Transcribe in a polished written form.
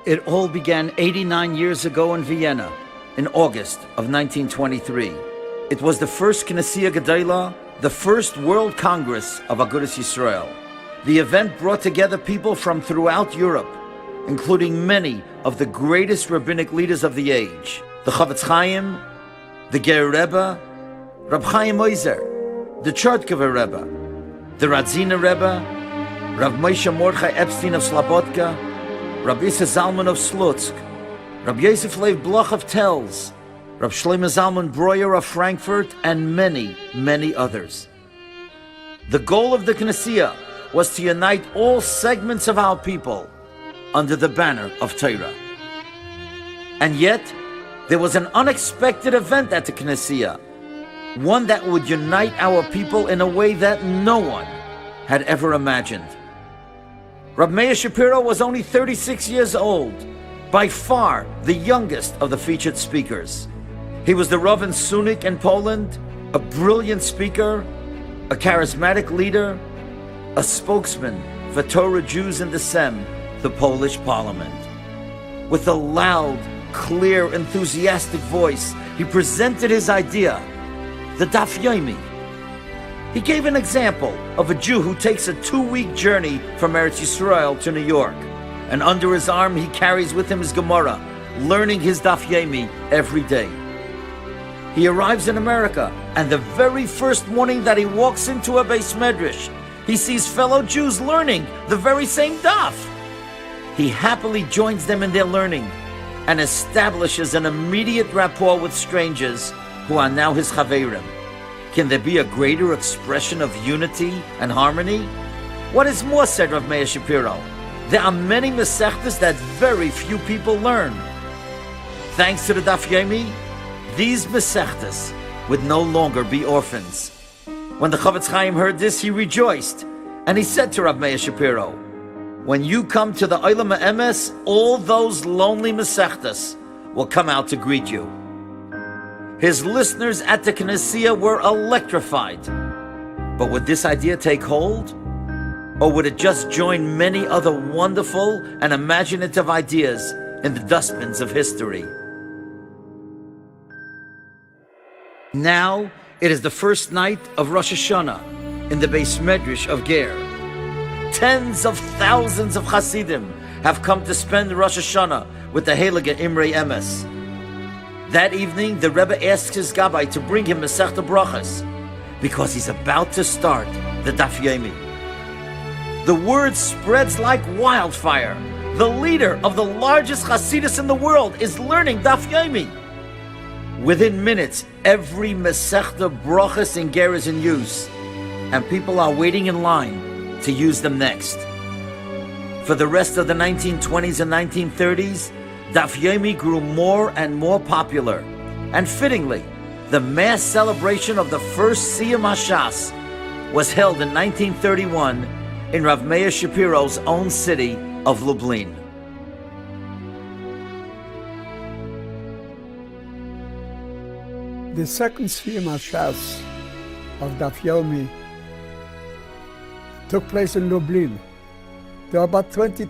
It all began 89 years ago in Vienna, in August of 1923. It was the first Knessia Gedola, the first World Congress of Agudas Yisrael. The event brought together people from throughout Europe, including many of the greatest rabbinic leaders of the age. The Chavetz Chaim, the Ger Rebbe, Rab Chaim Oizer, the Chortkever Rebbe, the Radzina Rebbe, Rav Moshe Mordechai Epstein of Slobodka, Rab Issa Zalman of Slutsk, Rab Yosef Leib Bloch of Telz, Rab Shlomo Zalman Breuer of Frankfurt, and many, many others. The goal of the Knessia was to unite all segments of our people under the banner of Torah. And yet, there was an unexpected event at the Knessia, one that would unite our people in a way that no one had ever imagined. Rab Meir Shapiro was only 36 years old, by far the youngest of the featured speakers. He was the Rav in Sunik in Poland, a brilliant speaker, a charismatic leader, a spokesman for Torah Jews in the Sem, the Polish parliament. With a loud, clear, enthusiastic voice, he presented his idea, the Daf Yomi. He gave an example of a Jew who takes a 2-week journey from Eretz Yisrael to New York, and under his arm he carries with him his Gemara, learning his Daf Yomi every day. He arrives in America, and the very first morning that he walks into a Beis Medrash, he sees fellow Jews learning the very same Daf. He happily joins them in their learning and establishes an immediate rapport with strangers who are now his Chaverim. Can there be a greater expression of unity and harmony? What is more, said Rav Meir Shapiro, there are many Masechtas that very few people learn. Thanks to the Daf Yomi, these Masechtas would no longer be orphans. When the Chavetz Chaim heard this, he rejoiced, and he said to Rav Meir Shapiro, when you come to the Olam HaEmes, all those lonely Masechtas will come out to greet you. His listeners at the Knessia were electrified. But would this idea take hold? Or would it just join many other wonderful and imaginative ideas in the dustbins of history? Now, it is the first night of Rosh Hashanah in the Beis Medrash of Ger. Tens of thousands of Hasidim have come to spend Rosh Hashanah with the Heilige Imrei Emes. That evening, the Rebbe asks his Gabbai to bring him Masechta Brachas, because he's about to start the Daf Yomi. The word spreads like wildfire. The leader of the largest Hasidus in the world is learning Daf Yomi. Within minutes, every Masechta Brachas in Ger is in use, and people are waiting in line to use them next. For the rest of the 1920s and 1930s, Daf Yomi grew more and more popular, and fittingly, the mass celebration of the first Siyum HaShas was held in 1931 in Rav Meir Shapiro's own city of Lublin. The second Siyum HaShas of Daf Yomi took place in Lublin. There were about 20,000